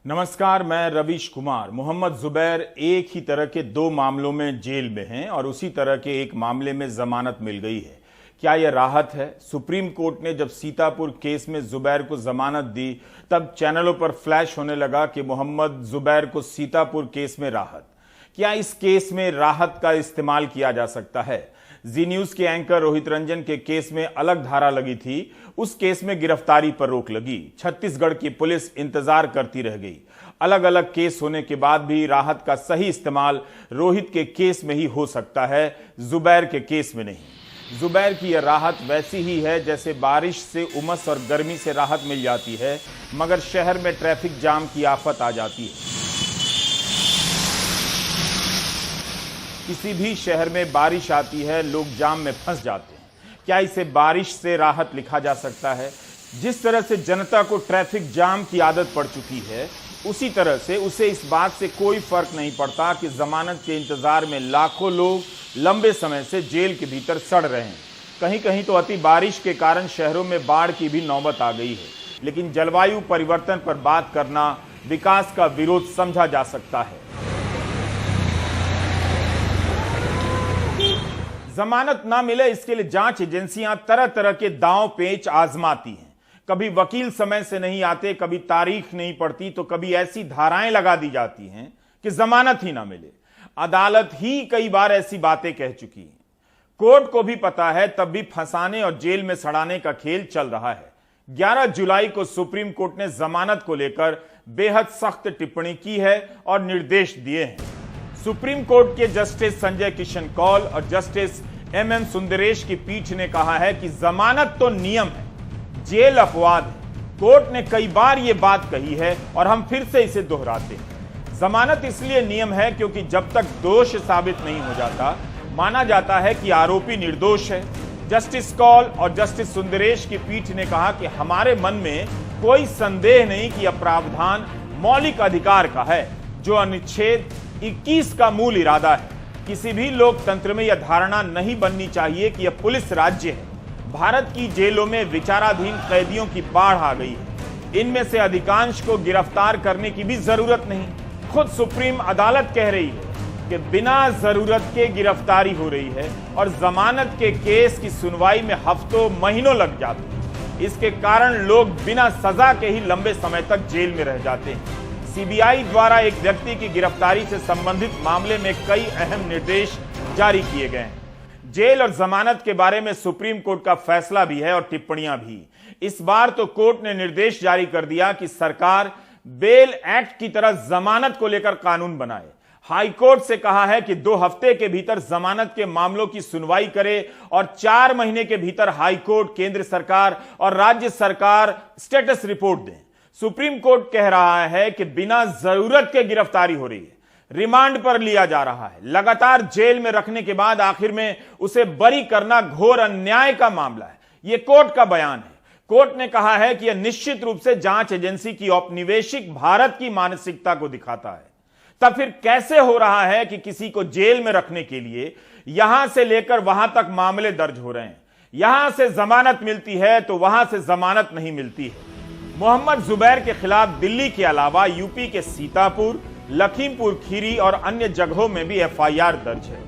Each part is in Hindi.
नमस्कार, मैं रवीश कुमार। मोहम्मद जुबैर एक ही तरह के दो मामलों में जेल में हैं और उसी तरह के एक मामले में जमानत मिल गई है। क्या यह राहत है? सुप्रीम कोर्ट ने जब सीतापुर केस में जुबैर को जमानत दी तब चैनलों पर फ्लैश होने लगा कि मोहम्मद जुबैर को सीतापुर केस में राहत। क्या इस केस में राहत का इस्तेमाल किया जा सकता है? जी न्यूज के एंकर रोहित रंजन के केस में अलग धारा लगी थी, उस केस में गिरफ्तारी पर रोक लगी। छत्तीसगढ़ की पुलिस इंतजार करती रह गई। अलग अलग केस होने के बाद भी राहत का सही इस्तेमाल रोहित के केस में ही हो सकता है, जुबैर के केस में नहीं। जुबैर की यह राहत वैसी ही है जैसे बारिश से उमस और गर्मी से राहत मिल जाती है, मगर शहर में ट्रैफिक जाम की आफत आ जाती है। किसी भी शहर में बारिश आती है, लोग जाम में फंस जाते हैं। क्या इसे बारिश से राहत लिखा जा सकता है? जिस तरह से जनता को ट्रैफिक जाम की आदत पड़ चुकी है, उसी तरह से उसे इस बात से कोई फर्क नहीं पड़ता कि जमानत के इंतजार में लाखों लोग लंबे समय से जेल के भीतर सड़ रहे हैं। कहीं कहीं तो अति बारिश के कारण शहरों में बाढ़ की भी नौबत आ गई है। लेकिन जलवायु परिवर्तन पर बात करना विकास का विरोध समझा जा सकता है। जमानत ना मिले इसके लिए जांच एजेंसियां तरह तरह के दांव पेच आजमाती हैं। कभी वकील समय से नहीं आते, कभी तारीख नहीं पड़ती, तो कभी ऐसी धाराएं लगा दी जाती हैं कि जमानत ही ना मिले। अदालत ही कई बार ऐसी बातें कह चुकी है। कोर्ट को भी पता है, तब भी फंसाने और जेल में सड़ाने का खेल चल रहा है। 11 जुलाई को सुप्रीम कोर्ट ने जमानत को लेकर बेहद सख्त टिप्पणी की है और निर्देश दिए हैं। सुप्रीम कोर्ट के जस्टिस संजय किशन कौल और जस्टिस MM सुंदरेश की पीठ ने कहा है कि जमानत तो नियम है, जेल अपवाद है। कोर्ट ने कई बार यह बात कही है और हम फिर से इसे दोहराते हैं। जमानत इसलिए नियम है क्योंकि जब तक दोष साबित नहीं हो जाता, माना जाता है कि आरोपी निर्दोष है। जस्टिस कौल और जस्टिस सुंदरेश की पीठ ने कहा कि हमारे मन में कोई संदेह नहीं कि यह प्रावधान मौलिक अधिकार का है, जो अनुच्छेद 21 का मूल इरादा है। किसी भी लोकतंत्र में यह धारणा नहीं बननी चाहिए कि यह पुलिस राज्य है। भारत की जेलों में विचाराधीन कैदियों की बाढ़ आ गई है। इनमें से अधिकांश को गिरफ्तार करने की भी जरूरत नहीं। खुद सुप्रीम अदालत कह रही है कि बिना जरूरत के गिरफ्तारी हो रही है और जमानत के केस की सुनवाई में हफ्तों महीनों लग जाते हैं। इसके कारण लोग बिना सजा के ही लंबे समय तक जेल में रह जाते हैं। सीबीआई द्वारा एक व्यक्ति की गिरफ्तारी से संबंधित मामले में कई अहम निर्देश जारी किए गए हैं। जेल और जमानत के बारे में सुप्रीम कोर्ट का फैसला भी है और टिप्पणियां भी। इस बार तो कोर्ट ने निर्देश जारी कर दिया कि सरकार बेल एक्ट की तरह जमानत को लेकर कानून बनाए। हाईकोर्ट से कहा है कि 2 हफ्ते के भीतर जमानत के मामलों की सुनवाई करे और 4 महीने के भीतर हाईकोर्ट, केंद्र सरकार और राज्य सरकार स्टेटस रिपोर्ट दें। सुप्रीम कोर्ट कह रहा है कि बिना जरूरत के गिरफ्तारी हो रही है, रिमांड पर लिया जा रहा है। लगातार जेल में रखने के बाद आखिर में उसे बरी करना घोर अन्याय का मामला है। यह कोर्ट का बयान है। कोर्ट ने कहा है कि यह निश्चित रूप से जांच एजेंसी की औपनिवेशिक भारत की मानसिकता को दिखाता है। तब फिर कैसे हो रहा है कि किसी को जेल में रखने के लिए यहां से लेकर वहां तक मामले दर्ज हो रहे हैं? यहां से जमानत मिलती है तो वहां से जमानत नहीं मिलती है। मोहम्मद जुबैर के खिलाफ दिल्ली के अलावा यूपी के सीतापुर, लखीमपुर खीरी और अन्य जगहों में भी FIR दर्ज है।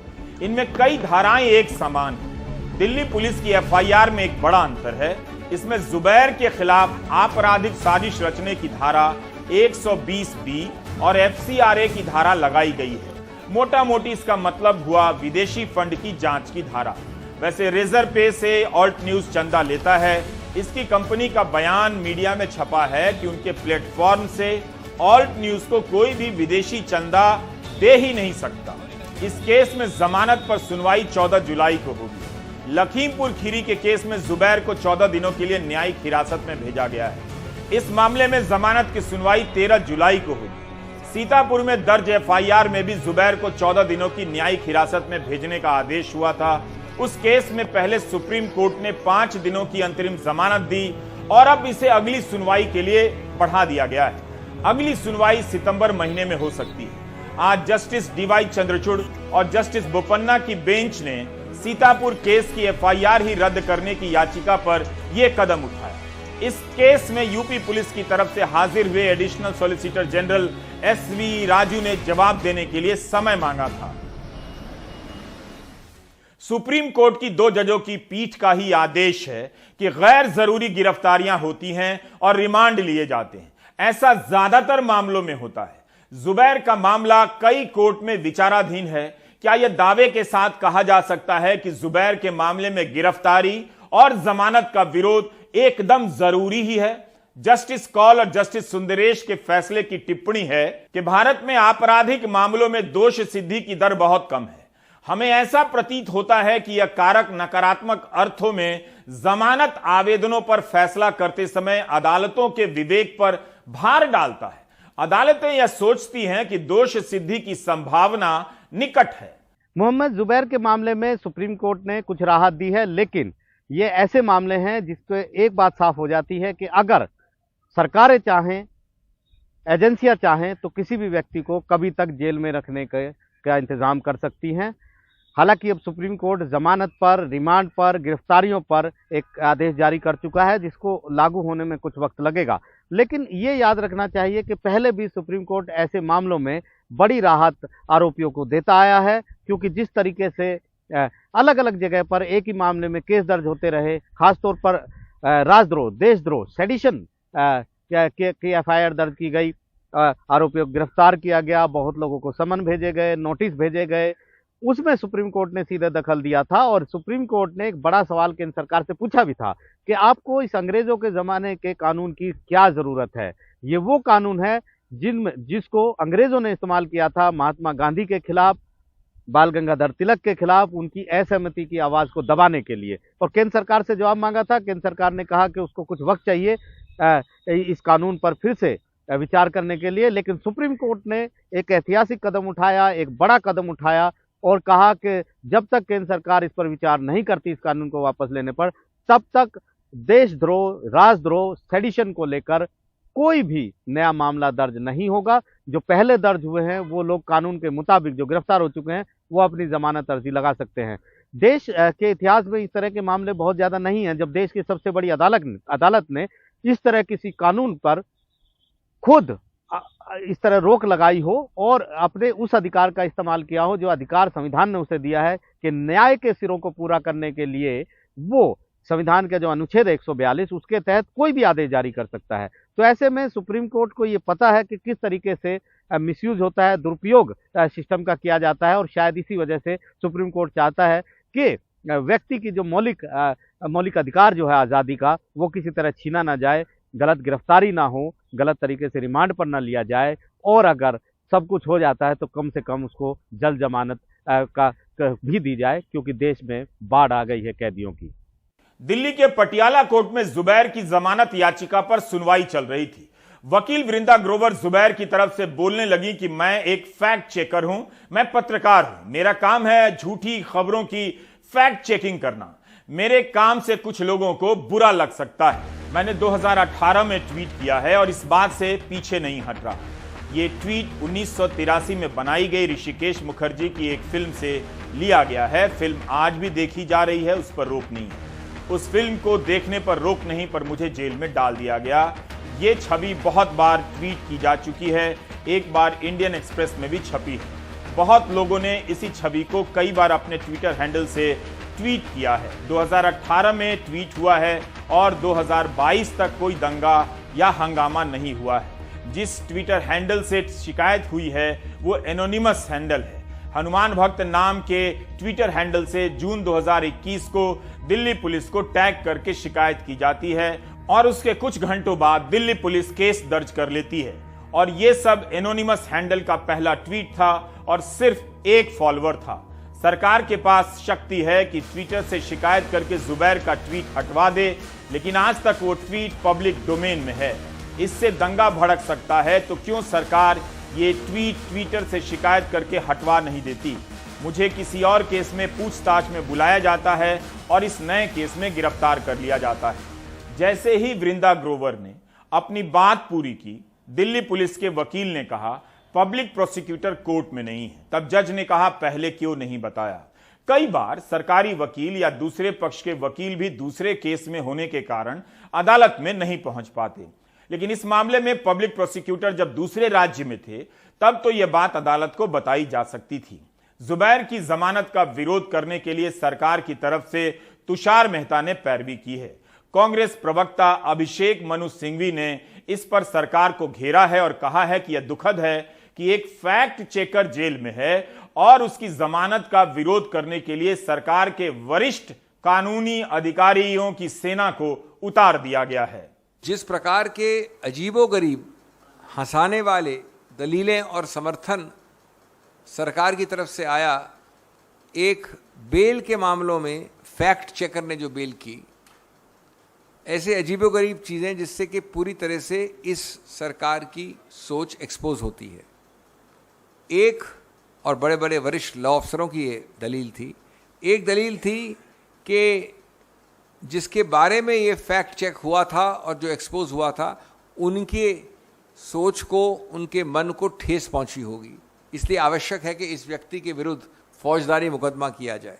इनमें कई धाराएं एक समान हैं। दिल्ली पुलिस की FIR में एक बड़ा अंतर है। इसमें जुबैर के खिलाफ आपराधिक साजिश रचने की धारा 120B और FCRA की धारा लगाई गई है। मोटा मोटी इसका मतलब हुआ विदेशी फंड की जांच की धारा। वैसे रेजर पे से ऑल्ट न्यूज चंदा लेता है। इसकी कंपनी का बयान मीडिया में छपा है कि उनके प्लेटफॉर्म से ऑल्ट न्यूज को कोई भी विदेशी चंदा दे ही नहीं सकता। इस केस में जमानत पर सुनवाई 14 जुलाई को होगी। लखीमपुर खीरी के केस में जुबैर को 14 दिनों के लिए न्यायिक हिरासत में भेजा गया है। इस मामले में जमानत की सुनवाई 13 जुलाई को होगी। सीतापुर में दर्ज FIR में भी जुबैर को 14 दिनों की न्यायिक हिरासत में भेजने का आदेश हुआ था। उस केस में पहले सुप्रीम कोर्ट ने 5 दिनों की अंतरिम जमानत दी और अब इसे अगली सुनवाई के लिए बढ़ा दिया गया है। अगली सुनवाई सितंबर महीने में हो सकती है। आज जस्टिस DY चंद्रचूड़ और जस्टिस बोपन्ना की बेंच ने सीतापुर केस की FIR ही रद्द करने की याचिका पर यह कदम उठाया। इस केस में यूपी पुलिस की तरफ से हाजिर हुए additional solicitor general SV Raju ने जवाब देने के लिए समय मांगा था। सुप्रीम कोर्ट की 2 जजों की पीठ का ही आदेश है कि गैर जरूरी गिरफ्तारियां होती हैं और रिमांड लिए जाते हैं। ऐसा ज्यादातर मामलों में होता है। जुबैर का मामला कई कोर्ट में विचाराधीन है। क्या यह दावे के साथ कहा जा सकता है कि जुबैर के मामले में गिरफ्तारी और जमानत का विरोध एकदम जरूरी ही है? जस्टिस कौल और जस्टिस सुंदरेश के फैसले की टिप्पणी है कि भारत में आपराधिक मामलों में दोष सिद्धि की दर बहुत कम है। हमें ऐसा प्रतीत होता है कि यह कारक नकारात्मक अर्थों में जमानत आवेदनों पर फैसला करते समय अदालतों के विवेक पर भार डालता है। अदालतें यह सोचती हैं कि दोष सिद्धि की संभावना निकट है। मोहम्मद जुबैर के मामले में सुप्रीम कोर्ट ने कुछ राहत दी है, लेकिन ये ऐसे मामले हैं जिसपे एक बात साफ हो जाती है कि अगर सरकारें चाहें, एजेंसियां चाहें तो किसी भी व्यक्ति को कभी तक जेल में रखने का इंतजाम कर सकती हैं। हालांकि अब सुप्रीम कोर्ट जमानत पर, रिमांड पर, गिरफ्तारियों पर एक आदेश जारी कर चुका है जिसको लागू होने में कुछ वक्त लगेगा। लेकिन ये याद रखना चाहिए कि पहले भी सुप्रीम कोर्ट ऐसे मामलों में बड़ी राहत आरोपियों को देता आया है, क्योंकि जिस तरीके से अलग अलग जगह पर एक ही मामले में केस दर्ज होते रहे, खासतौर पर राजद्रोह, देशद्रोह, सेडिशन की एफआईआर दर्ज की गई, आरोपियों को गिरफ्तार किया गया, बहुत लोगों को समन भेजे गए, नोटिस भेजे गए, उसमें सुप्रीम कोर्ट ने सीधे दखल दिया था। और सुप्रीम कोर्ट ने एक बड़ा सवाल केंद्र सरकार से पूछा भी था कि आपको इस अंग्रेजों के जमाने के कानून की क्या जरूरत है? ये वो कानून है जिसको अंग्रेजों ने इस्तेमाल किया था महात्मा गांधी के खिलाफ, बाल गंगाधर तिलक के खिलाफ, उनकी असहमति की आवाज को दबाने के लिए। और केंद्र सरकार से जवाब मांगा था। केंद्र सरकार ने कहा कि उसको कुछ वक्त चाहिए इस कानून पर फिर से विचार करने के लिए। लेकिन सुप्रीम कोर्ट ने एक ऐतिहासिक कदम उठाया, एक बड़ा कदम उठाया और कहा कि जब तक केंद्र सरकार इस पर विचार नहीं करती, इस कानून को वापस लेने पर, तब तक देशद्रोह, राजद्रोह, सेडिशन को लेकर कोई भी नया मामला दर्ज नहीं होगा। जो पहले दर्ज हुए हैं वो लोग कानून के मुताबिक जो गिरफ्तार हो चुके हैं वो अपनी जमानत अर्जी लगा सकते हैं। देश के इतिहास में इस तरह के मामले बहुत ज्यादा नहीं हैं जब देश की सबसे बड़ी अदालत ने इस तरह किसी कानून पर खुद इस तरह रोक लगाई हो और अपने उस अधिकार का इस्तेमाल किया हो जो अधिकार संविधान ने उसे दिया है कि न्याय के सिरों को पूरा करने के लिए वो संविधान के जो अनुच्छेद 142 उसके तहत कोई भी आदेश जारी कर सकता है। तो ऐसे में सुप्रीम कोर्ट को ये पता है कि किस तरीके से मिसयूज होता है, दुरुपयोग सिस्टम का किया जाता है, और शायद इसी वजह से सुप्रीम कोर्ट चाहता है कि व्यक्ति की जो मौलिक अधिकार जो है आज़ादी का, वो किसी तरह छीना ना जाए, गलत गिरफ्तारी ना हो, गलत तरीके से रिमांड पर ना लिया जाए, और अगर सब कुछ हो जाता है तो कम से कम उसको जल्द जमानत का भी दी जाए, क्योंकि देश में बाढ़ आ गई है कैदियों की। दिल्ली के पटियाला कोर्ट में जुबैर की जमानत याचिका पर सुनवाई चल रही थी। वकील वृंदा ग्रोवर जुबैर की तरफ से बोलने लगी कि मैं एक फैक्ट चेकर हूं, मैं पत्रकार हूं, मेरा काम है झूठी खबरों की फैक्ट चेकिंग करना। मेरे काम से कुछ लोगों को बुरा लग सकता है। मैंने 2018 में ट्वीट किया है और इस बात से पीछे नहीं हट रहा। ये ट्वीट 1983 में बनाई गई ऋषिकेश मुखर्जी की एक फिल्म से लिया गया है। फिल्म आज भी देखी जा रही है, उस पर रोक नहीं है। उस फिल्म को देखने पर रोक नहीं पर मुझे जेल में डाल दिया गया। ये छवि बहुत बार ट्वीट की जा चुकी है, एक बार इंडियन एक्सप्रेस में भी छपी है। बहुत लोगों ने इसी छवि को कई बार अपने ट्विटर हैंडल से ट्वीट किया है। 2018 में ट्वीट हुआ है और 2022 तक कोई दंगा या हंगामा नहीं हुआ है। जिस ट्विटर हैंडल से शिकायत हुई है वो एनोनिमस हैंडल है। हनुमान भक्त नाम के ट्विटर हैंडल से जून 2021 को दिल्ली पुलिस को टैग करके शिकायत की जाती है और उसके कुछ घंटों बाद दिल्ली पुलिस केस दर्ज कर लेती है। और ये सब एनोनिमस हैंडल का पहला ट्वीट था और सिर्फ एक फॉलोअर था। सरकार के पास शक्ति है कि ट्विटर से शिकायत करके जुबैर का ट्वीट हटवा दे, लेकिन आज तक वो ट्वीट पब्लिक डोमेन में है। इससे दंगा भड़क सकता है, तो क्यों सरकार ये ट्वीट ट्विटर से शिकायत करके हटवा नहीं देती? मुझे किसी और केस में पूछताछ में बुलाया जाता है और इस नए केस में गिरफ्तार कर लिया जाता है। जैसे ही वृंदा ग्रोवर ने अपनी बात पूरी की, दिल्ली पुलिस के वकील ने कहा पब्लिक प्रोसिक्यूटर कोर्ट में नहीं है। तब जज ने कहा पहले क्यों नहीं बताया? कई बार सरकारी वकील या दूसरे पक्ष के वकील भी दूसरे केस में होने के कारण अदालत में नहीं पहुंच पाते, लेकिन इस मामले में पब्लिक प्रोसिक्यूटर जब दूसरे राज्य में थे तब तो यह बात अदालत को बताई जा सकती थी। जुबैर की जमानत का विरोध करने के लिए सरकार की तरफ से तुषार मेहता ने पैरवी की है। कांग्रेस प्रवक्ता अभिषेक मनु सिंघवी ने इस पर सरकार को घेरा है और कहा है कि यह दुखद है कि एक फैक्ट चेकर जेल में है और उसकी जमानत का विरोध करने के लिए सरकार के वरिष्ठ कानूनी अधिकारियों की सेना को उतार दिया गया है। जिस प्रकार के अजीबोगरीब हंसाने वाले दलीलें और समर्थन सरकार की तरफ से आया, एक बेल के मामलों में फैक्ट चेकर ने जो बेल की, ऐसे अजीबोगरीब चीज़ें जिससे कि पूरी तरह से इस सरकार की सोच एक्सपोज होती है। एक और बड़े बड़े वरिष्ठ लॉ अफसरों की ये दलील थी। एक दलील थी कि जिसके बारे में ये फैक्ट चेक हुआ था और जो एक्सपोज हुआ था, उनके सोच को, उनके मन को ठेस पहुंची होगी, इसलिए आवश्यक है कि इस व्यक्ति के विरुद्ध फौजदारी मुकदमा किया जाए।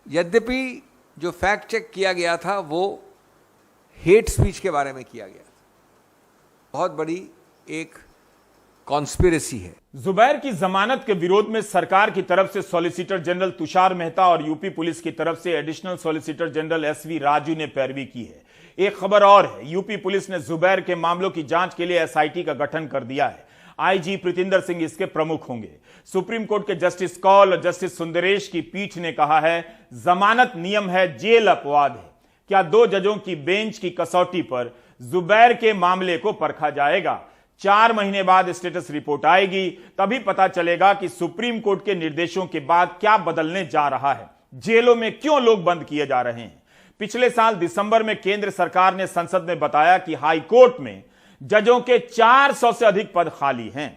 यद्यपि जो फैक्ट चेक किया गया था वो हेट स्पीच के बारे में किया गया था। बहुत बड़ी एक कॉन्स्पिरेसी है। जुबैर की जमानत के विरोध में सरकार की तरफ से सॉलिसिटर जनरल तुषार मेहता और यूपी पुलिस की तरफ से additional solicitor general SV Raju ने पैरवी की है। एक खबर और है, यूपी पुलिस ने जुबैर के मामलों की जांच के लिए एसआईटी का गठन कर दिया है। आईजी प्रीतिंदर सिंह इसके प्रमुख होंगे। सुप्रीम कोर्ट के जस्टिस कौल और जस्टिस सुंदरेश की पीठ ने कहा है, जमानत नियम है, जेल अपवाद है। क्या 2 जजों की बेंच की कसौटी पर जुबैर के मामले को परखा जाएगा? 4 महीने बाद स्टेटस रिपोर्ट आएगी, तभी पता चलेगा कि सुप्रीम कोर्ट के निर्देशों के बाद क्या बदलने जा रहा है। जेलों में क्यों लोग बंद किए जा रहे हैं? पिछले साल दिसंबर में केंद्र सरकार ने संसद में बताया कि हाई कोर्ट में जजों के 400 से अधिक पद खाली हैं।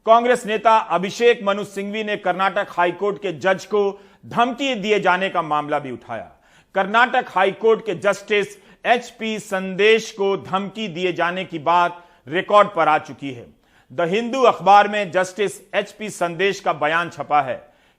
कांग्रेस नेता अभिषेक मनु सिंघवी ने कर्नाटक हाईकोर्ट के जज को धमकी दिए जाने का मामला भी उठाया। कर्नाटक हाईकोर्ट के जस्टिस HP संदेश को धमकी दिए जाने की बात रिकॉर्ड पर आ चुकी है। द हिंदू अखबार में जस्टिस HP संदेश का बयान छपा है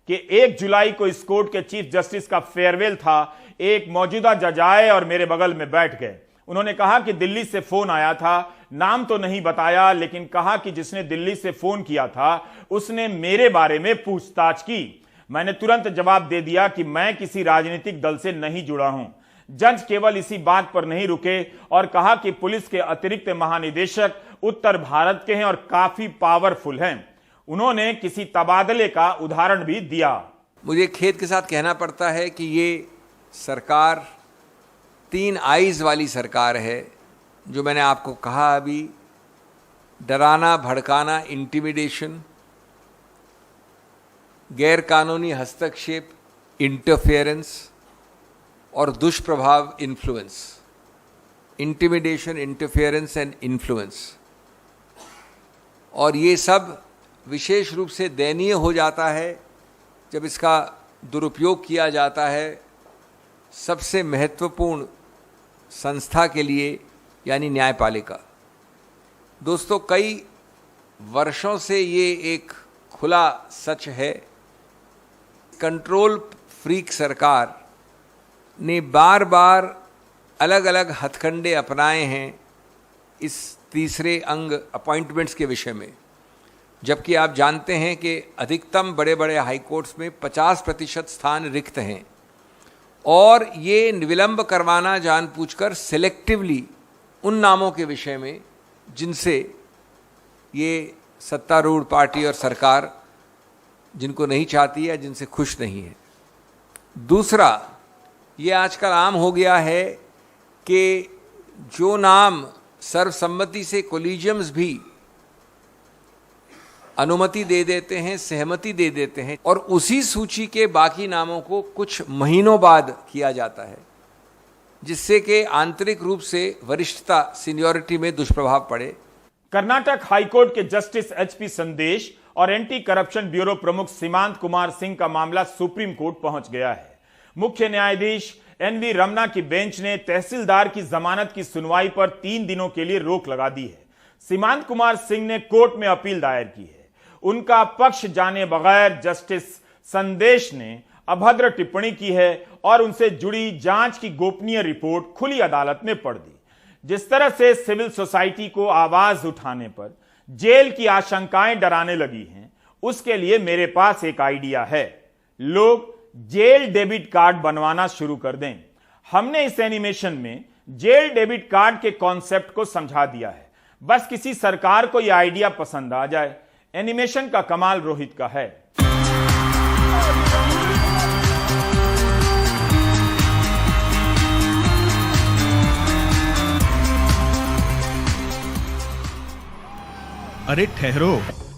कि 1 जुलाई को इस कोर्ट के चीफ जस्टिस का फेयरवेल था। एक मौजूदा जज आए और मेरे बगल में बैठ गए। उन्होंने कहा कि दिल्ली से फोन आया था, नाम तो नहीं बताया, लेकिन कहा कि जिसने दिल्ली से फोन किया था उसने मेरे बारे में पूछताछ की। मैंने तुरंत जवाब दे दिया कि मैं किसी राजनीतिक दल से नहीं जुड़ा हूं। जज केवल इसी बात पर नहीं रुके और कहा कि पुलिस के अतिरिक्त महानिदेशक उत्तर भारत के हैं और काफी पावरफुल हैं। उन्होंने किसी तबादले का उदाहरण भी दिया। मुझे खेद के साथ कहना पड़ता है कि ये सरकार 3 आइज वाली सरकार है। जो मैंने आपको कहा अभी, डराना, भड़काना, इंटिमिडेशन, गैर कानूनी हस्तक्षेप, इंटरफेरेंस और दुष्प्रभाव, influence. Intimidation, interference and influence. और ये सब विशेष रूप से दयनीय हो जाता है जब इसका दुरुपयोग किया जाता है सबसे महत्वपूर्ण संस्था के लिए, यानी न्यायपालिका। दोस्तों, कई वर्षों से ये एक खुला सच है, कंट्रोल फ्रीक सरकार ने बार बार अलग अलग हथकंडे अपनाए हैं इस तीसरे अंग अपॉइंटमेंट्स के विषय में। जबकि आप जानते हैं कि अधिकतम बड़े बड़े हाई कोर्ट्स में 50% स्थान रिक्त हैं और ये विलंब करवाना जानबूझकर सिलेक्टिवली उन नामों के विषय में जिनसे ये सत्तारूढ़ पार्टी और सरकार जिनको नहीं चाहती है, जिनसे खुश नहीं है। दूसरा, ये आजकल आम हो गया है कि जो नाम सर्वसम्मति से कोलिजियम्स भी अनुमति दे देते हैं, सहमति दे देते हैं, और उसी सूची के बाकी नामों को कुछ महीनों बाद किया जाता है, जिससे कि आंतरिक रूप से वरिष्ठता, सीनियरिटी में दुष्प्रभाव पड़े। कर्नाटक हाईकोर्ट के जस्टिस HP संदेश और एंटी करप्शन ब्यूरो प्रमुख सीमांत कुमार सिंह का मामला सुप्रीम कोर्ट पहुंच गया है। मुख्य न्यायाधीश NV रमना की बेंच ने तहसीलदार की जमानत की सुनवाई पर 3 दिनों के लिए रोक लगा दी है। सीमांत कुमार सिंह ने कोर्ट में अपील दायर की है। उनका पक्ष जाने बगैर जस्टिस संदेश ने अभद्र टिप्पणी की है और उनसे जुड़ी जांच की गोपनीय रिपोर्ट खुली अदालत में पढ़ दी। जिस तरह से सिविल सोसाइटी को आवाज उठाने पर जेल की आशंकाएं डराने लगी हैं, उसके लिए मेरे पास एक आइडिया है। लोग जेल डेबिट कार्ड बनवाना शुरू कर दें। हमने इस एनिमेशन में जेल डेबिट कार्ड के कॉन्सेप्ट को समझा दिया है। बस किसी सरकार को यह आइडिया पसंद आ जाए। एनिमेशन का कमाल रोहित का है। अरे ठहरो,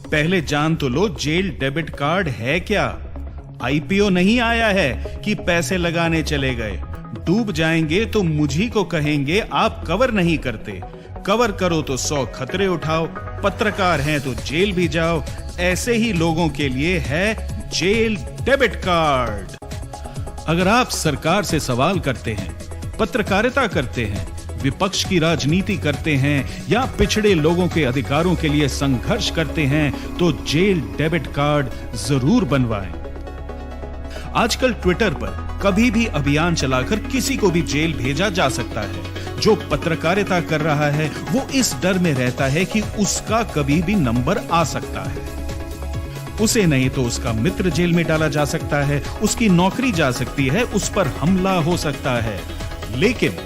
पहले जान तो लो जेल डेबिट कार्ड है क्या। आईपीओ नहीं आया है कि पैसे लगाने चले गए। डूब जाएंगे तो मुझी को कहेंगे आप कवर नहीं करते। कवर करो तो 100 खतरे उठाओ। पत्रकार हैं तो जेल भी जाओ। ऐसे ही लोगों के लिए है जेल डेबिट कार्ड। अगर आप सरकार से सवाल करते हैं, पत्रकारिता करते हैं, विपक्ष की राजनीति करते हैं या पिछड़े लोगों के अधिकारों के लिए संघर्ष करते हैं तो जेल डेबिट कार्ड जरूर बनवाएं। आजकल ट्विटर पर कभी भी अभियान चलाकर किसी को भी जेल भेजा जा सकता है। जो पत्रकारिता कर रहा है वो इस डर में रहता है कि उसका कभी भी नंबर आ सकता है। उसे नहीं तो उसका मित्र जेल में डाला जा सकता है, उसकी नौकरी जा सकती है, उस पर हमला हो सकता है। लेकिन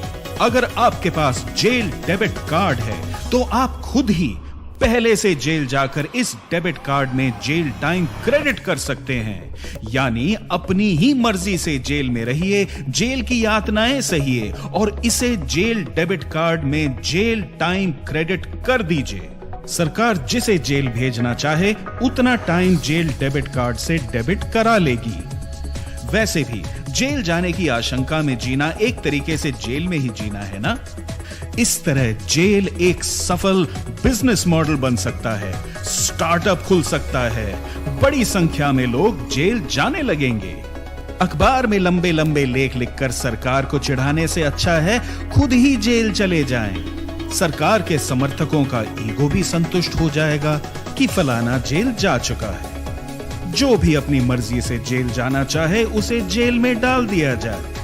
अगर आपके पास जेल डेबिट कार्ड है तो आप खुद ही पहले से जेल जाकर इस डेबिट कार्ड में जेल टाइम क्रेडिट कर सकते हैं। यानी अपनी ही मर्जी से जेल में रहिए, जेल की यातनाएं सहिए और इसे जेल डेबिट कार्ड में जेल टाइम क्रेडिट कर दीजिए। सरकार जिसे जेल भेजना चाहे उतना टाइम जेल डेबिट कार्ड से डेबिट करा लेगी। वैसे भी जेल जाने की आशंका में जीना एक तरीके से जेल में ही जीना है ना। इस तरह जेल एक सफल बिजनेस मॉडल बन सकता है, स्टार्टअप खुल सकता है, बड़ी संख्या में लोग जेल जाने लगेंगे। अखबार में लंबे लंबे लेख लिखकर सरकार को चिढ़ाने से अच्छा है खुद ही जेल चले जाएं। सरकार के समर्थकों का ईगो भी संतुष्ट हो जाएगा कि फलाना जेल जा चुका है। जो भी अपनी मर्जी से जेल जाना चाहे उसे जेल में डाल दिया जाए।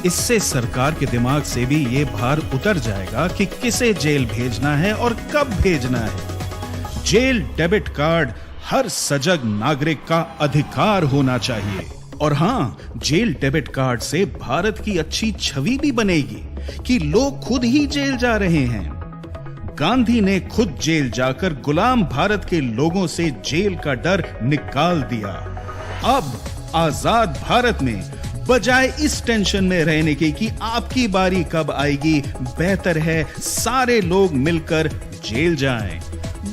इससे सरकार के दिमाग से भी ये भार उतर जाएगा कि किसे जेल भेजना है और कब भेजना है। जेल डेबिट कार्ड हर सजग नागरिक का अधिकार होना चाहिए। और हां, जेल डेबिट कार्ड से भारत की अच्छी छवि भी बनेगी कि लोग खुद ही जेल जा रहे हैं। गांधी ने खुद जेल जाकर गुलाम भारत के लोगों से जेल का डर निकाल दिया। अब आजाद भारत में बजाय इस टेंशन में रहने के कि आपकी बारी कब आएगी, बेहतर है सारे लोग मिलकर जेल जाएं।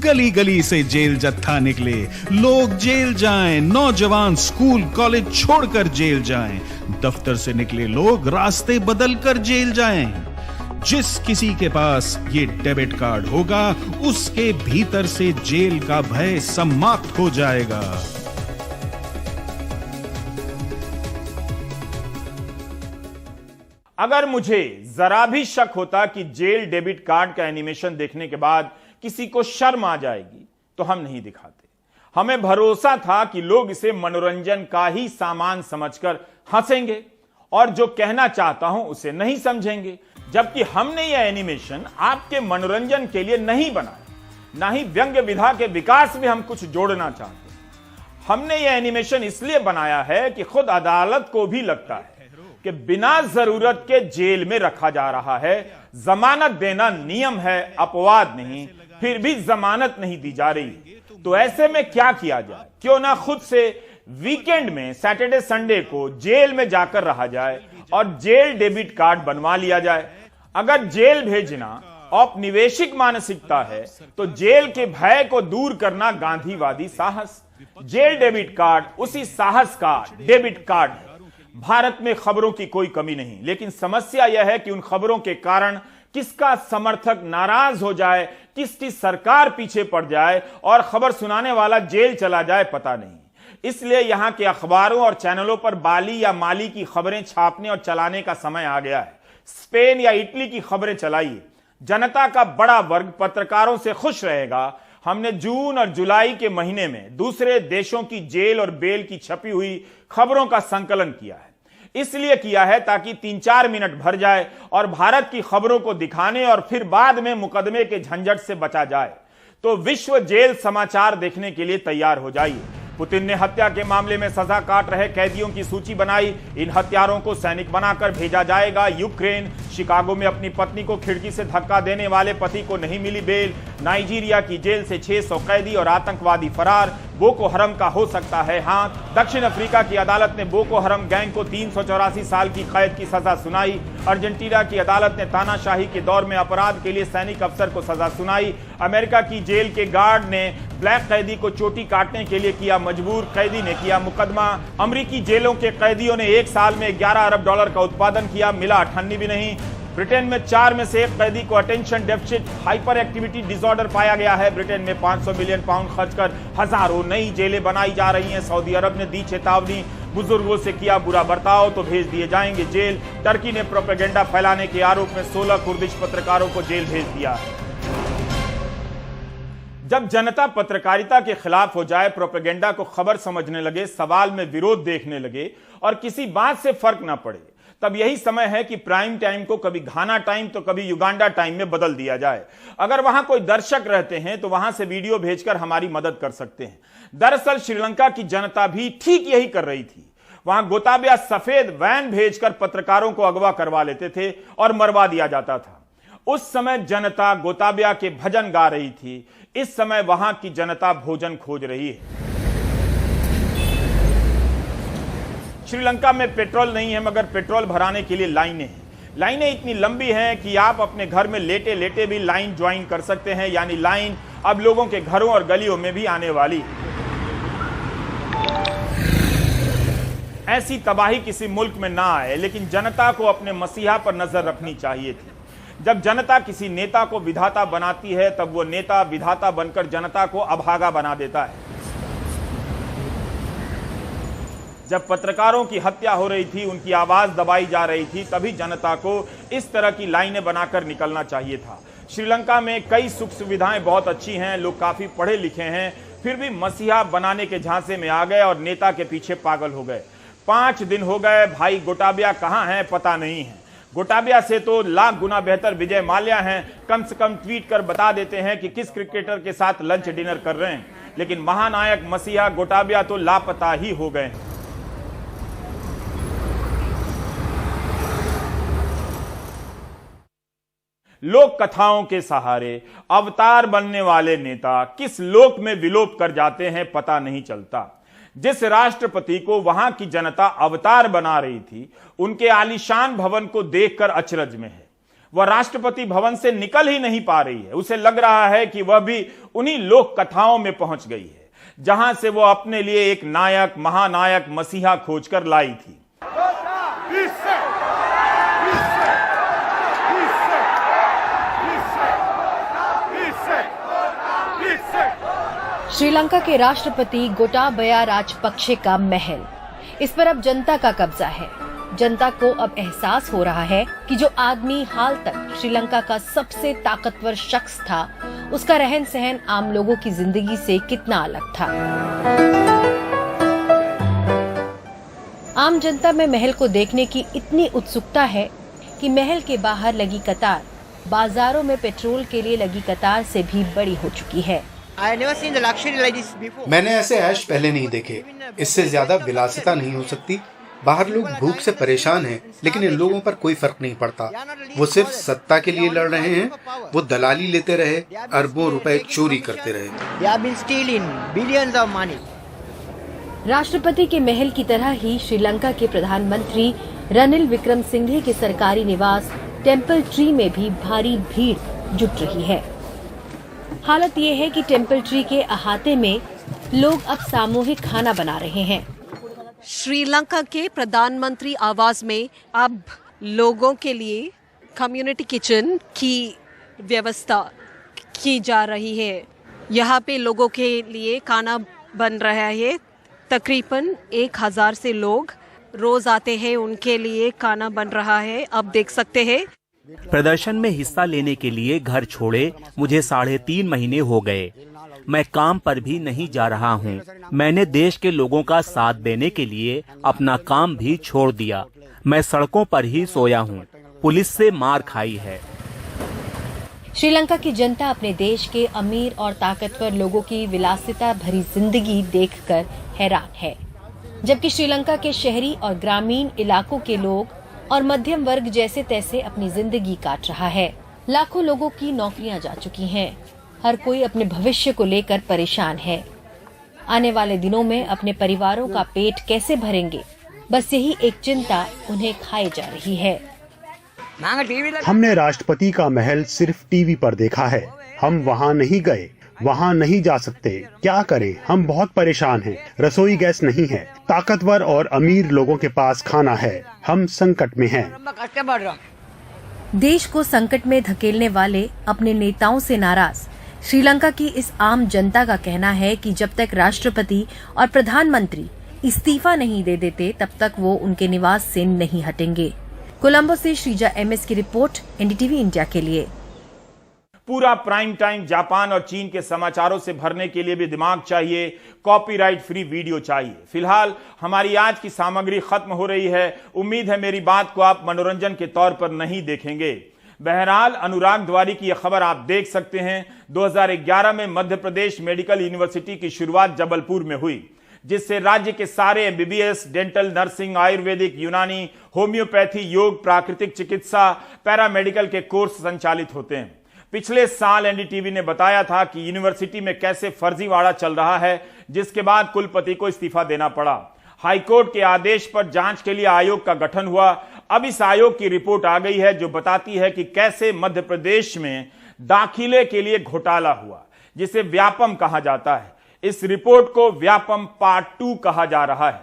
गली गली से जेल जत्था निकले, लोग जेल जाएं, नौजवान स्कूल कॉलेज छोड़कर जेल जाएं, दफ्तर से निकले लोग रास्ते बदलकर जेल जाएं। जिस किसी के पास ये डेबिट कार्ड होगा उसके भीतर से जेल का भय समाप्त हो जाएगा। अगर मुझे जरा भी शक होता कि जेल डेबिट कार्ड का एनिमेशन देखने के बाद किसी को शर्म आ जाएगी तो हम नहीं दिखाते। हमें भरोसा था कि लोग इसे मनोरंजन का ही सामान समझकर हंसेंगे और जो कहना चाहता हूं उसे नहीं समझेंगे। जबकि हमने यह एनिमेशन आपके मनोरंजन के लिए नहीं बनाया, ना ही व्यंग्य विधा के विकास में हम कुछ जोड़ना चाहते। हमने यह एनिमेशन इसलिए बनाया है कि खुद अदालत को भी लगता है कि बिना जरूरत के जेल में रखा जा रहा है। जमानत देना नियम है, अपवाद नहीं, फिर भी जमानत नहीं दी जा रही। तो ऐसे में क्या किया जाए? क्यों ना खुद से वीकेंड में सैटरडे संडे को जेल में जाकर रहा जाए और जेल डेबिट कार्ड बनवा लिया जाए। अगर जेल भेजना औपनिवेशिक मानसिकता है तो जेल के भय को दूर करना गांधीवादी साहस। जेल डेबिट कार्ड उसी साहस का डेबिट कार्ड है। भारत में खबरों की कोई कमी नहीं, लेकिन समस्या यह है कि उन खबरों के कारण किसका समर्थक नाराज हो जाए, किसकी सरकार पीछे पड़ जाए और खबर सुनाने वाला जेल चला जाए, पता नहीं। इसलिए यहां के अखबारों और चैनलों पर बाली या माली की खबरें छापने और चलाने का समय आ गया है। स्पेन या इटली की खबरें चलाइए, जनता का बड़ा वर्ग पत्रकारों से खुश रहेगा। हमने जून और जुलाई के महीने में दूसरे देशों की जेल और बेल की छपी हुई खबरों का संकलन किया है। इसलिए किया है ताकि 3-4 मिनट भर जाए और भारत की खबरों को दिखाने और फिर बाद में मुकदमे के झंझट से बचा जाए। तो विश्व जेल समाचार देखने के लिए तैयार हो जाइए। पुतिन ने हत्या के मामले में सजा काट रहे कैदियों की सूची बनाई। इन हत्यारों को सैनिक बनाकर भेजा जाएगा यूक्रेन। शिकागो में अपनी पत्नी को खिड़की से धक्का देने वाले पति को नहीं मिली बेल। नाइजीरिया की जेल से 600 कैदी और आतंकवादी फरार। बोको हरम का हो सकता है हाथ। दक्षिण अफ्रीका की अदालत ने बोको हरम गैंग को 384 साल की कैद की सजा सुनाई। अर्जेंटीना की अदालत ने तानाशाही के दौर में अपराध के लिए सैनिक अफसर को सजा सुनाई। अमेरिका की जेल के गार्ड ने ब्लैक कैदी को चोटी काटने के लिए किया मजबूर। कैदी ने किया मुकदमा। अमेरिकी जेलों के कैदियों ने एक साल में $11 अरब का उत्पादन किया, मिला 98 भी नहीं। ब्रिटेन में 4 में से 1 कैदी को attention deficit hyper activity disorder पाया गया है। ब्रिटेन में 500 मिलियन पाउंड खर्च कर हजारों नई जेलें बनाई जा रही हैं। सऊदी अरब ने दी चेतावनी, बुजुर्गों से किया बुरा बर्ताव तो भेज दिए जाएंगे जेल। टर्की ने प्रोपेगेंडा फैलाने के आरोप में 16 कुर्दिश पत्रकारों को जेल भेज दिया। जब जनता पत्रकारिता के खिलाफ हो जाए, प्रोपेगेंडा को खबर समझने लगे, सवाल में विरोध देखने लगे और किसी बात से फर्क ना पड़े, तब यही समय है कि प्राइम टाइम को कभी घाना टाइम तो कभी युगांडा टाइम में बदल दिया जाए। अगर वहां कोई दर्शक रहते हैं तो वहां से वीडियो भेजकर हमारी मदद कर सकते हैं। दरअसल श्रीलंका की जनता भी ठीक यही कर रही थी। वहां गोताबया सफेद वैन भेजकर पत्रकारों को अगवा करवा लेते थे और मरवा दिया जाता था। उस समय जनता गोताबया के भजन गा रही थी। इस समय वहां की जनता भोजन खोज रही है। श्रीलंका में पेट्रोल नहीं है, मगर पेट्रोल भराने के लिए लाइनें हैं। लाइनें इतनी लंबी हैं कि आप अपने घर में लेटे लेटे भी लाइन ज्वाइन कर सकते हैं। यानी लाइन अब लोगों के घरों और गलियों में भी आने वाली है। ऐसी तबाही किसी मुल्क में ना आए, लेकिन जनता को अपने मसीहा पर नजर रखनी चाहिए थी। जब जनता किसी नेता को विधाता बनाती है, तब वो नेता विधाता बनकर जनता को अभागा बना देता है। जब पत्रकारों की हत्या हो रही थी, उनकी आवाज दबाई जा रही थी, तभी जनता को इस तरह की लाइनें बनाकर निकलना चाहिए था। श्रीलंका में कई सुख सुविधाएं बहुत अच्छी हैं, लोग काफी पढ़े लिखे हैं, फिर भी मसीहा बनाने के झांसे में आ गए और नेता के पीछे पागल हो गए। 5 दिन हो गए, भाई गोटाबया कहां है पता नहीं है। गोटाबया से तो लाख गुना बेहतर विजय माल्या हैं। कम से कम ट्वीट कर बता देते हैं कि किस क्रिकेटर के साथ लंच डिनर कर रहे हैं। लेकिन महानायक मसीहा गोटाबया तो लापता ही हो गए हैं। लोक कथाओं के सहारे अवतार बनने वाले नेता किस लोक में विलोप कर जाते हैं पता नहीं चलता। जिस राष्ट्रपति को वहां की जनता अवतार बना रही थी, उनके आलीशान भवन को देखकर अचरज में है। वह राष्ट्रपति भवन से निकल ही नहीं पा रही है। उसे लग रहा है कि वह भी उन्हीं लोक कथाओं में पहुंच गई है, जहां से वह अपने लिए एक नायक, महानायक, मसीहा खोजकर लाई थी। श्रीलंका के राष्ट्रपति गोटाबया राजपक्षे का महल, इस पर अब जनता का कब्जा है। जनता को अब एहसास हो रहा है कि जो आदमी हाल तक श्रीलंका का सबसे ताकतवर शख्स था, उसका रहन सहन आम लोगों की जिंदगी से कितना अलग था। आम जनता में महल को देखने की इतनी उत्सुकता है कि महल के बाहर लगी कतार बाजारों में पेट्रोल के लिए लगी कतार से भी बड़ी हो चुकी है। मैंने ऐसे ऐश पहले नहीं देखे। इससे ज्यादा विलासिता नहीं हो सकती। बाहर लोग भूख से परेशान हैं, लेकिन इन लोगों पर कोई फर्क नहीं पड़ता। वो सिर्फ सत्ता के लिए लड़ रहे हैं। वो दलाली लेते रहे, अरबों रुपए चोरी करते रहे। राष्ट्रपति के महल की तरह ही श्रीलंका के प्रधानमंत्री रनिल विक्रमसिंघे के सरकारी निवास टेम्पल ट्री में भी भारी भीड़ जुट रही है। हालत ये है कि टेम्पल ट्री के अहाते में लोग अब सामूहिक खाना बना रहे हैं। श्रीलंका के प्रधानमंत्री आवास में अब लोगों के लिए कम्युनिटी किचन की व्यवस्था की जा रही है। यहाँ पे लोगों के लिए खाना बन रहा है। तकरीबन 1000 से लोग रोज आते हैं, उनके लिए खाना बन रहा है। अब देख सकते हैं। प्रदर्शन में हिस्सा लेने के लिए घर छोड़े मुझे 3.5 महीने हो गए। मैं काम पर भी नहीं जा रहा हूं। मैंने देश के लोगों का साथ देने के लिए अपना काम भी छोड़ दिया। मैं सड़कों पर ही सोया हूं। पुलिस से मार खाई है। श्रीलंका की जनता अपने देश के अमीर और ताकतवर लोगों की विलासिता भरी जिंदगी देखकर हैरान है, जबकि श्रीलंका के शहरी और ग्रामीण इलाकों के लोग और मध्यम वर्ग जैसे तैसे अपनी जिंदगी काट रहा है। लाखों लोगों की नौकरियां जा चुकी हैं। हर कोई अपने भविष्य को लेकर परेशान है। आने वाले दिनों में अपने परिवारों का पेट कैसे भरेंगे, बस यही एक चिंता उन्हें खाई जा रही है। हमने राष्ट्रपति का महल सिर्फ टीवी पर देखा है। हम वहाँ नहीं गए, वहाँ नहीं जा सकते। क्या करें, हम बहुत परेशान हैं। रसोई गैस नहीं है। ताकतवर और अमीर लोगों के पास खाना है। हम संकट में हैं। देश को संकट में धकेलने वाले अपने नेताओं से नाराज श्रीलंका की इस आम जनता का कहना है कि जब तक राष्ट्रपति और प्रधानमंत्री इस्तीफा नहीं दे देते, तब तक वो उनके निवास से नहीं हटेंगे। कोलंबो से श्रीजा एमएस की रिपोर्ट, एनडीटीवी इंडिया के लिए। पूरा प्राइम टाइम जापान और चीन के समाचारों से भरने के लिए भी दिमाग चाहिए, कॉपीराइट फ्री वीडियो चाहिए। फिलहाल हमारी आज की सामग्री खत्म हो रही है। उम्मीद है मेरी बात को आप मनोरंजन के तौर पर नहीं देखेंगे। बहरहाल अनुराग द्वारी की यह खबर आप देख सकते हैं। 2011 में मध्य प्रदेश मेडिकल यूनिवर्सिटी की शुरुआत जबलपुर में हुई, जिससे राज्य के सारे एमबीबीएस, डेंटल, नर्सिंग, आयुर्वेदिक, यूनानी, होम्योपैथी, योग, प्राकृतिक चिकित्सा, पैरामेडिकल के कोर्स संचालित होते हैं। पिछले साल एनडीटीवी ने बताया था कि यूनिवर्सिटी में कैसे फर्जीवाड़ा चल रहा है, जिसके बाद कुलपति को इस्तीफा देना पड़ा। हाईकोर्ट के आदेश पर जांच के लिए आयोग का गठन हुआ। अब इस आयोग की रिपोर्ट आ गई है, जो बताती है कि कैसे मध्य प्रदेश में दाखिले के लिए घोटाला हुआ, जिसे व्यापम कहा जाता है। इस रिपोर्ट को व्यापम पार्ट 2 कहा जा रहा है।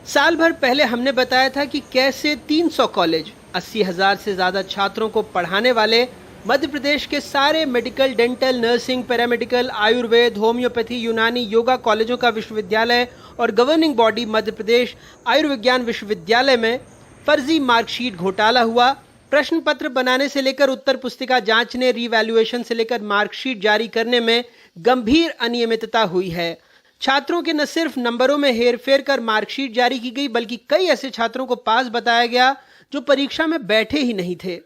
साल भर पहले हमने बताया था कि कैसे 300 कॉलेज, 80,000 से ज्यादा छात्रों को पढ़ाने वाले मध्य प्रदेश के सारे medical, dental, nursing, paramedical, Ayurveda, homeopathy, यूनानी, योगा कॉलेजों का विश्वविद्यालय और गवर्निंग बॉडी मध्य प्रदेश आयुर्विज्ञान विश्वविद्यालय में फर्जी मार्कशीट घोटाला हुआ। प्रश्न पत्र बनाने से लेकर उत्तर पुस्तिका जांचने, रीवैल्यूएशन से लेकर मार्कशीट जारी करने में गंभीर अनियमितता हुई है। छात्रों के न सिर्फ नंबरों में हेरफेर कर मार्कशीट जारी की गई, बल्कि कई ऐसे छात्रों को पास बताया गया जो परीक्षा में बैठे ही नहीं थे।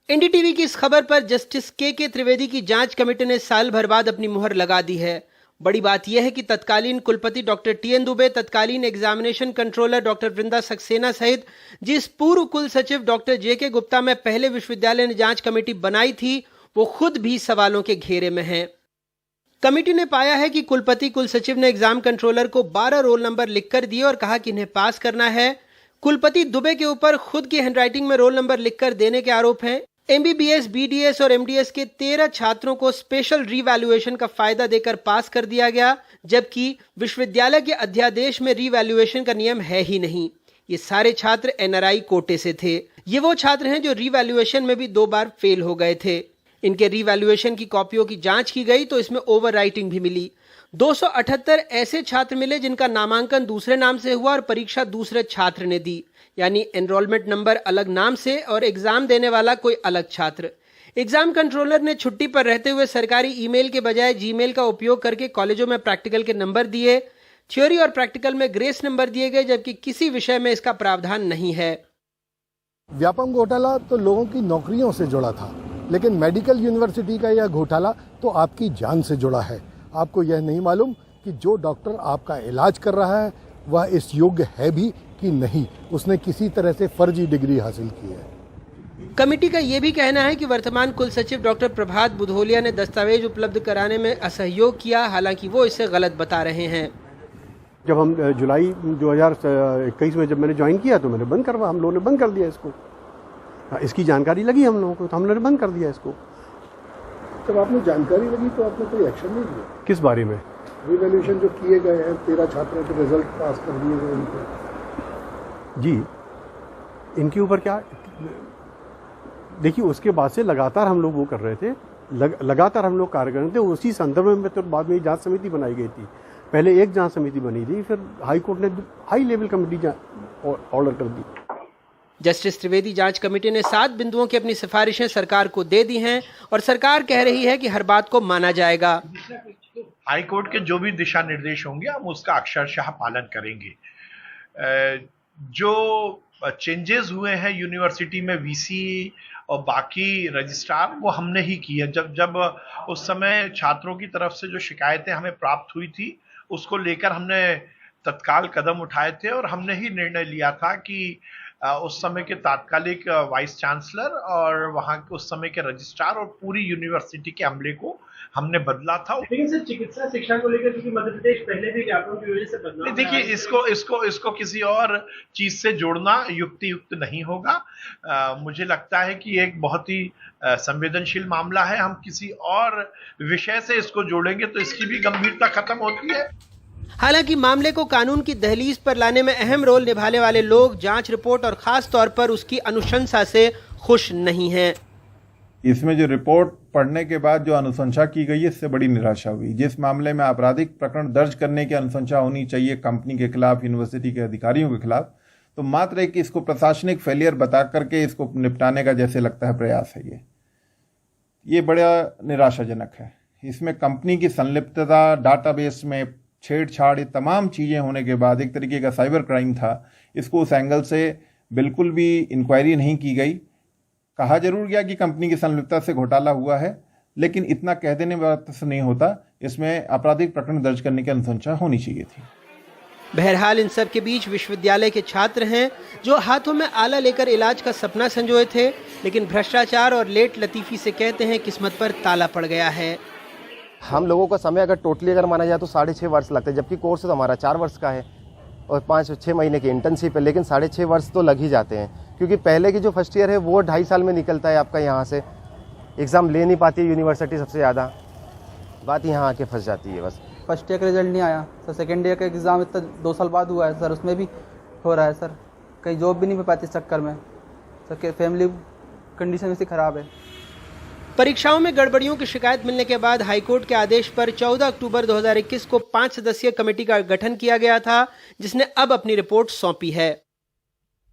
एनडीटीवी की इस खबर पर जस्टिस के त्रिवेदी की जांच कमेटी ने साल भर बाद अपनी मुहर लगा दी है। बड़ी बात यह है कि तत्कालीन कुलपति डॉक्टर टीएन दुबे, तत्कालीन एग्जामिनेशन कंट्रोलर डॉक्टर वृंदा सक्सेना सहित जिस पूर्व कुल सचिव डॉक्टर जेके गुप्ता में पहले विश्वविद्यालय ने जांच कमेटी बनाई थी, वो खुद भी सवालों के घेरे में हैं। कमेटी ने पाया है कि कुलपति कुल सचिव ने एग्जाम कंट्रोलर को 12 रोल नंबर लिखकर दिए और कहा कि इन्हें पास करना है। कुलपति दुबे के ऊपर खुद की हैंडराइटिंग में रोल नंबर लिखकर देने के आरोप हैं। एमबीबीएस, बीडीएस और एमडीएस के 13 छात्रों को स्पेशल रीवैल्यूएशन का फायदा देकर पास कर दिया गया, जबकि विश्वविद्यालय के अध्यादेश में रीवैल्यूएशन का नियम है ही नहीं। ये सारे छात्र एनआरआई कोटे से थे। ये वो छात्र हैं जो रीवैल्यूएशन में भी 2 बार फेल हो गए थे। इनके रीवैल्यूएशन की कॉपियों की जांच की गई तो इसमें ओवरराइटिंग भी मिली। 278 ऐसे छात्र मिले जिनका नामांकन दूसरे नाम से हुआ और परीक्षा दूसरे छात्र ने दी, यानी एनरोलमेंट नंबर अलग नाम से और एग्जाम देने वाला कोई अलग छात्र। एग्जाम कंट्रोलर ने छुट्टी पर रहते हुए सरकारी ईमेल के बजाय जीमेल का उपयोग करके कॉलेजों में प्रैक्टिकल के नंबर दिए। थ्योरी और प्रैक्टिकल में ग्रेस नंबर दिए गए, जबकि किसी विषय में इसका प्रावधान नहीं है। व्यापम घोटाला तो लोगों की नौकरियों से जुड़ा था, लेकिन मेडिकल यूनिवर्सिटी का यह घोटाला तो आपकी जान से जुड़ा है। आपको यह नहीं मालूम कि जो डॉक्टर आपका इलाज कर रहा है वह इस योग्य है भी कि नहीं, उसने किसी तरह से फर्जी डिग्री हासिल की है। कमेटी का यह भी कहना है कि वर्तमान कुल सचिव डॉक्टर प्रभात बुधोलिया ने दस्तावेज उपलब्ध कराने में असहयोग किया, हालांकि वो इसे गलत बता रहे हैं। जब हम जुलाई 2021 में जब मैंने ज्वाइन किया तो मैंने बंद करवा, हम लोगों ने बंद कर दिया इसको। इसकी जानकारी लगी हम लोगों को तो हम लोगों ने बंद कर दिया इसको। जब आपने जानकारी लगी तो आपने कोई एक्शन नहीं लिया? किस बारे में? रिवैल्यूएशन जो किए गए हैं, 13 छात्रों के रिजल्ट पास कर दिए गए उनको। जी, इनके ऊपर क्या, देखिए उसके बाद से लगातार हम लोग वो कर रहे थे, लगातार हम लोग कार्य कर रहे थे। उसी संदर्भ में तो बाद में जांच समिति बनाई गई थी। पहले एक जांच समिति बनी थी, फिर हाई कोर्ट ने हाई लेवल कमेटी ऑर्डर कर दी। जस्टिस त्रिवेदी जांच कमेटी ने 7 बिंदुओं की अपनी सिफारिशें सरकार को दे दी हैं और सरकार कह रही है कि हर बात को माना जाएगा। हाई कोर्ट के जो भी दिशा निर्देश होंगे हम उसका अक्षरशः पालन करेंगे। जो चेंजेस हुए हैं यूनिवर्सिटी में वीसी और बाकी रजिस्ट्रार, वो हमने ही की है। जब उस समय छात्रों की तरफ से जो शिकायतें हमें प्राप्त हुई थी उसको लेकर हमने तत्काल कदम उठाए थे और हमने ही निर्णय लिया था कि उस समय के तात्कालिक वाइस चांसलर और वहां के उस समय के रजिस्ट्रार और पूरी यूनिवर्सिटी के अमले को हमने बदला था। लेकिन सर चिकित्सा शिक्षा को लेकर क्योंकि मध्य प्रदेश पहले भी व्यापम की वजह से बदनाम, देखिए इसको किसी और चीज से जोड़ना युक्त नहीं होगा। मुझे लगता है कि एक बहुत ही संवेदनशील मामला है। हम किसी और विषय से इसको जोड़ेंगे तो इसकी भी गंभीरता खत्म होती है। हालांकि मामले को कानून की दहलीज पर लाने में अहम रोल निभाने वाले लोग जांच रिपोर्ट और खास तौर पर उसकी अनुशंसा से खुश नहीं हैं। इसमें जो रिपोर्ट पढ़ने के बाद जो अनुशंसा की गई है इससे बड़ी निराशा हुई। जिस मामले में आपराधिक प्रकरण दर्ज करने की अनुशंसा होनी चाहिए कंपनी के खिलाफ, यूनिवर्सिटी के अधिकारियों के खिलाफ, तो मात्र एक इसको प्रशासनिक फेलियर बता करके इसको निपटाने का जैसे लगता है प्रयास है। ये बड़ा निराशाजनक है। इसमें कंपनी की संलिप्तता, डाटाबेस में छेड़छाड़, ये तमाम चीज़ें होने के बाद एक तरीके का साइबर क्राइम था। इसको उस एंगल से बिल्कुल भी इंक्वायरी नहीं की गई। कहा जरूर गया कि कंपनी की संलिप्तता से घोटाला हुआ है, लेकिन इतना कह देने बात से नहीं होता। इसमें आपराधिक प्रकरण दर्ज करने की अनुशंसा होनी चाहिए थी। बहरहाल इन सब के बीच विश्वविद्यालय के छात्र हैं जो हाथों में आला लेकर इलाज का सपना संजोए थे, लेकिन भ्रष्टाचार और लेट लतीफी से कहते हैं किस्मत पर ताला पड़ गया है। हम लोगों का समय अगर टोटली अगर माना जाए तो 6.5 वर्ष लगते हैं, जबकि कोर्स तो हमारा 4 वर्ष का है और 5-6 महीने की इंटर्नशिप है, लेकिन 6.5 वर्ष तो लग ही जाते हैं क्योंकि पहले की जो फर्स्ट ईयर है वो 2.5 साल में निकलता है आपका। यहाँ से एग्ज़ाम ले नहीं पाती है यूनिवर्सिटी, सबसे ज़्यादा बात यहाँ आके फंस जाती है। बस फर्स्ट ईयर का रिजल्ट नहीं आया सर, सेकेंड ईयर का एग्ज़ाम इतना 2 साल बाद हुआ है सर, उसमें भी हो रहा है सर। कहीं जॉब भी नहीं मिल पाती इस चक्कर में सर, फैमिली कंडीशन ऐसी ख़राब है। परीक्षाओं में गड़बड़ियों की शिकायत मिलने के बाद हाईकोर्ट के आदेश पर 14 अक्टूबर 2021 को 5 सदस्यीय कमेटी का गठन किया गया था, जिसने अब अपनी रिपोर्ट सौंपी है।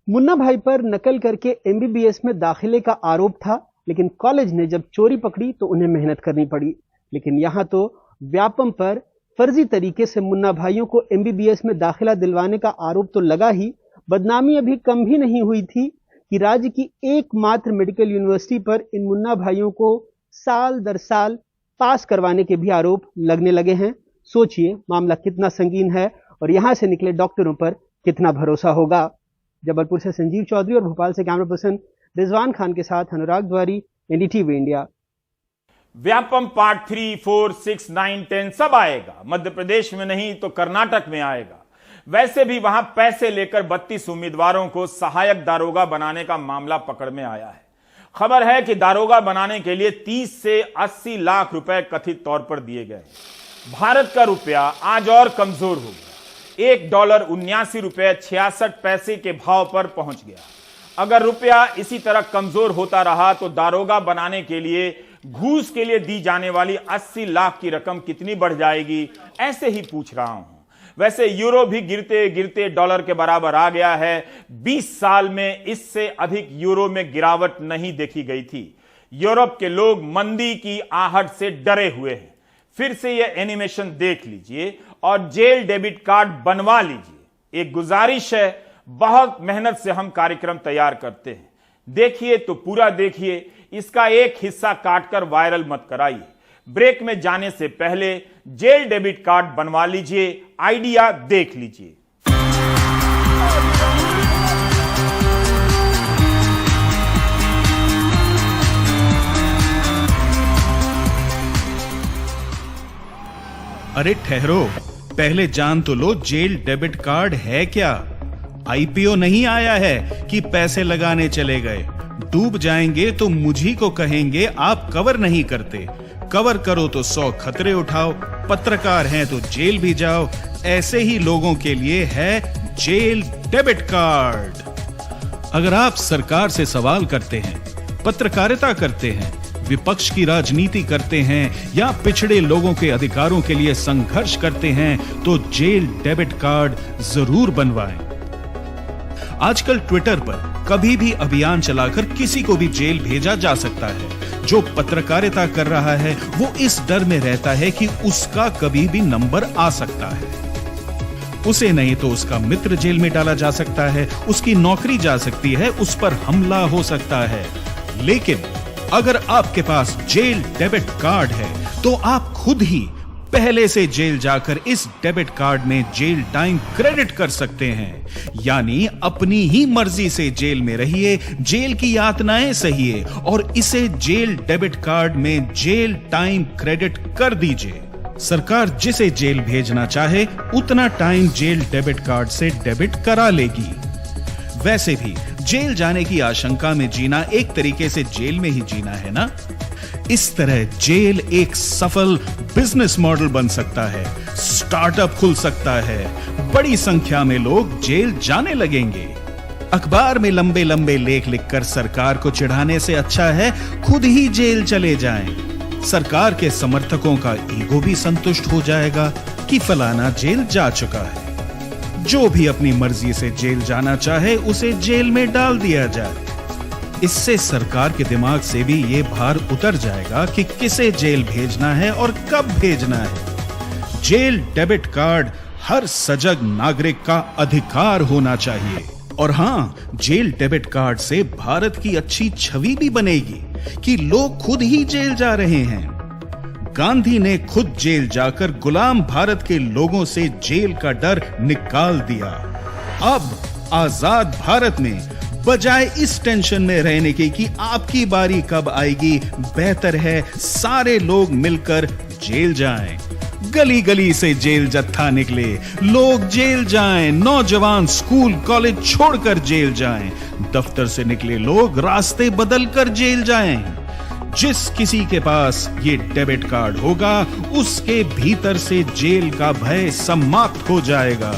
मुन्ना भाई पर नकल करके MBBS में दाखिले का आरोप था, लेकिन कॉलेज ने जब चोरी पकड़ी तो उन्हें मेहनत करनी पड़ी। लेकिन यहाँ तो व्यापम पर फर्जी तरीके से मुन्ना भाइयों को MBBS में दाखिला दिलवाने का आरोप तो लगा ही, बदनामी अभी कम भी नहीं हुई थी कि राज्य की एकमात्र मेडिकल यूनिवर्सिटी पर इन मुन्ना भाइयों को साल दर साल पास करवाने के भी आरोप लगने लगे हैं। सोचिए मामला कितना संगीन है और यहां से निकले डॉक्टरों पर कितना भरोसा होगा। जबलपुर से संजीव चौधरी और भोपाल से कैमरा पर्सन रिजवान खान के साथ अनुराग द्वारी, NDTV इंडिया। व्यापम पार्ट 3, 4, 6, 9, 10 सब आएगा। मध्य प्रदेश में नहीं तो कर्नाटक में आएगा। वैसे भी वहां पैसे लेकर 32 उम्मीदवारों को सहायक दारोगा बनाने का मामला पकड़ में आया है। खबर है कि दारोगा बनाने के लिए 30 से 80 लाख रुपए कथित तौर पर दिए गए। भारत का रुपया आज और कमजोर हो गया। $1 ₹79.66 के भाव पर पहुंच गया। अगर रुपया इसी तरह कमजोर होता रहा तो दारोगा बनाने के लिए घूस के लिए दी जाने वाली 80 लाख की रकम कितनी बढ़ जाएगी, ऐसे ही पूछ रहा हूं। वैसे यूरो भी गिरते गिरते डॉलर के बराबर आ गया है। 20 साल में इससे अधिक यूरो में गिरावट नहीं देखी गई थी। यूरोप के लोग मंदी की आहट से डरे हुए हैं। फिर से यह एनिमेशन देख लीजिए और जेल डेबिट कार्ड बनवा लीजिए। एक गुजारिश है, बहुत मेहनत से हम कार्यक्रम तैयार करते हैं। देखिए तो पूरा देखिए, इसका एक हिस्सा काटकर वायरल मत कराइए। ब्रेक में जाने से पहले जेल डेबिट कार्ड बनवा लीजिए, आइडिया देख लीजिए। अरे ठहरो, पहले जान तो लो जेल डेबिट कार्ड है क्या। IPO नहीं आया है कि पैसे लगाने चले गए। डूब जाएंगे तो मुझी को कहेंगे आप कवर नहीं करते। कवर करो तो 100 खतरे उठाओ, पत्रकार हैं तो जेल भी जाओ। ऐसे ही लोगों के लिए है जेल डेबिट कार्ड। अगर आप सरकार से सवाल करते हैं, पत्रकारिता करते हैं, विपक्ष की राजनीति करते हैं या पिछड़े लोगों के अधिकारों के लिए संघर्ष करते हैं तो जेल डेबिट कार्ड जरूर बनवाएं। आजकल ट्विटर पर कभी भी अभियान चलाकर किसी को भी जेल भेजा जा सकता है। जो पत्रकारिता कर रहा है वो इस डर में रहता है कि उसका कभी भी नंबर आ सकता है। उसे नहीं तो उसका मित्र जेल में डाला जा सकता है, उसकी नौकरी जा सकती है, उस पर हमला हो सकता है। लेकिन अगर आपके पास जेल डेबिट कार्ड है तो आप खुद ही पहले से जेल जाकर इस डेबिट कार्ड में जेल टाइम क्रेडिट कर सकते हैं। यानी अपनी ही मर्जी से जेल में रहिए, जेल की यातनाएं सहिए और इसे जेल डेबिट कार्ड में जेल टाइम क्रेडिट कर दीजिए। सरकार जिसे जेल भेजना चाहे उतना टाइम जेल डेबिट कार्ड से डेबिट करा लेगी। वैसे भी जेल जाने की आशंका में जीना एक तरीके से जेल में ही जीना है ना। इस तरह जेल एक सफल बिजनेस मॉडल बन सकता है, स्टार्टअप खुल सकता है, बड़ी संख्या में लोग जेल जाने लगेंगे। अखबार में लंबे लंबे लेख लिखकर सरकार को चिढ़ाने से अच्छा है खुद ही जेल चले जाएं। सरकार के समर्थकों का ईगो भी संतुष्ट हो जाएगा कि फलाना जेल जा चुका है। जो भी अपनी मर्जी से जेल जाना चाहे उसे जेल में डाल दिया जाए। इससे सरकार के दिमाग से भी ये भार उतर जाएगा कि किसे जेल भेजना है और कब भेजना है। जेल डेबिट कार्ड हर सजग नागरिक का अधिकार होना चाहिए। और हां, जेल डेबिट कार्ड से भारत की अच्छी छवि भी बनेगी कि लोग खुद ही जेल जा रहे हैं। गांधी ने खुद जेल जाकर गुलाम भारत के लोगों से जेल का डर निकाल दिया। अब आजाद भारत में बजाय इस टेंशन में रहने के कि आपकी बारी कब आएगी, बेहतर है सारे लोग मिलकर जेल जाएं। गली गली से जेल जत्था निकले, लोग जेल जाएं, नौजवान स्कूल कॉलेज छोड़कर जेल जाएं, दफ्तर से निकले लोग रास्ते बदलकर जेल जाएं। जिस किसी के पास ये डेबिट कार्ड होगा उसके भीतर से जेल का भय समाप्त हो जाएगा।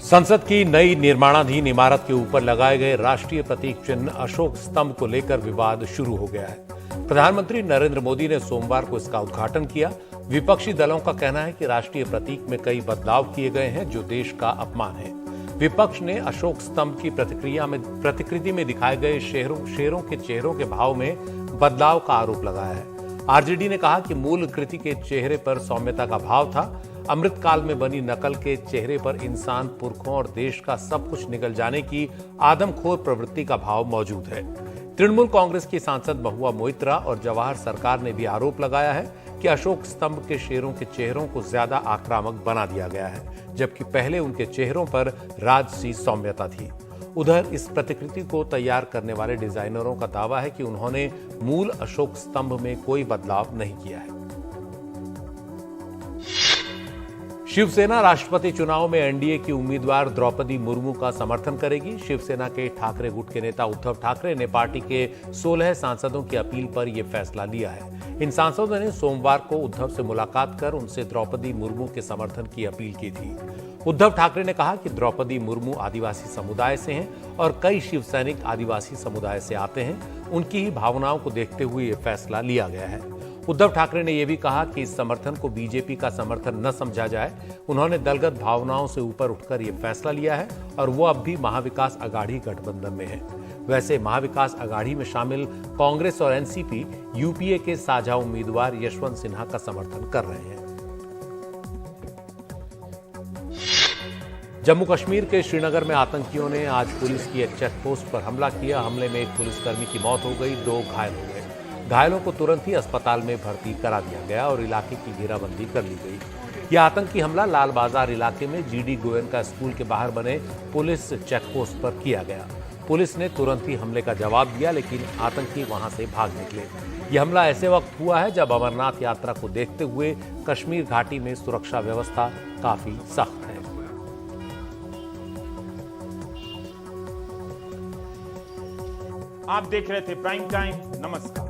संसद की नई निर्माणाधीन इमारत के ऊपर लगाए गए राष्ट्रीय प्रतीक चिन्ह अशोक स्तंभ को लेकर विवाद शुरू हो गया है। प्रधानमंत्री नरेंद्र मोदी ने सोमवार को इसका उद्घाटन किया। विपक्षी दलों का कहना है कि राष्ट्रीय प्रतीक में कई बदलाव किए गए हैं जो देश का अपमान है। विपक्ष ने अशोक स्तंभ की प्रतिकृति में दिखाए गए शेरों के चेहरों के भाव में बदलाव का आरोप लगाया है। आरजेडी ने कहा कि मूल कृति के चेहरे पर सौम्यता का भाव था। अमृतकाल में बनी नकल के चेहरे पर इंसान, पुरखों और देश का सब कुछ निगल जाने की आदमखोर प्रवृत्ति का भाव मौजूद है। तृणमूल कांग्रेस की सांसद महुआ मोइत्रा और जवाहर सरकार ने भी आरोप लगाया है कि अशोक स्तंभ के शेरों के चेहरों को ज्यादा आक्रामक बना दिया गया है, जबकि पहले उनके चेहरों पर राजसी सौम्यता थी। उधर इस प्रतिकृति को तैयार करने वाले डिजाइनरों का दावा है कि उन्होंने मूल अशोक स्तंभ में कोई बदलाव नहीं किया है। शिवसेना राष्ट्रपति चुनाव में एनडीए की उम्मीदवार द्रौपदी मुर्मू का समर्थन करेगी। शिवसेना के ठाकरे गुट के नेता उद्धव ठाकरे ने पार्टी के 16 सांसदों की अपील पर यह फैसला लिया है। इन सांसदों ने सोमवार को उद्धव से मुलाकात कर उनसे द्रौपदी मुर्मू के समर्थन की अपील की थी। उद्धव ठाकरे ने कहा कि द्रौपदी मुर्मू आदिवासी समुदाय से हैं और कई शिव सैनिक आदिवासी समुदाय से आते हैं। उनकी ही भावनाओं को देखते हुए यह फैसला लिया गया है। उद्धव ठाकरे ने यह भी कहा कि इस समर्थन को बीजेपी का समर्थन न समझा जाए। उन्होंने दलगत भावनाओं से ऊपर उठकर यह फैसला लिया है और वो अब भी महाविकास अघाड़ी गठबंधन में है। वैसे महाविकास अघाड़ी में शामिल कांग्रेस और एनसीपी यूपीए के साझा उम्मीदवार यशवंत सिन्हा का समर्थन कर रहे हैं। जम्मू कश्मीर के श्रीनगर में आतंकियों ने आज पुलिस की एक चेक पोस्ट पर हमला किया। हमले में एक पुलिसकर्मी की मौत हो गई, 2 घायल हो गए। घायलों को तुरंत ही अस्पताल में भर्ती करा दिया गया और इलाके की घेराबंदी कर ली गई। यह आतंकी हमला लाल बाजार इलाके में जीडी गोयनका स्कूल के बाहर बने पुलिस चेक पोस्ट पर किया गया। पुलिस ने तुरंत ही हमले का जवाब दिया, लेकिन आतंकी वहां से भाग निकले। यह हमला ऐसे वक्त हुआ है जब अमरनाथ यात्रा को देखते हुए कश्मीर घाटी में सुरक्षा व्यवस्था काफी सख्त है। आप देख रहे थे प्राइम टाइम। नमस्कार।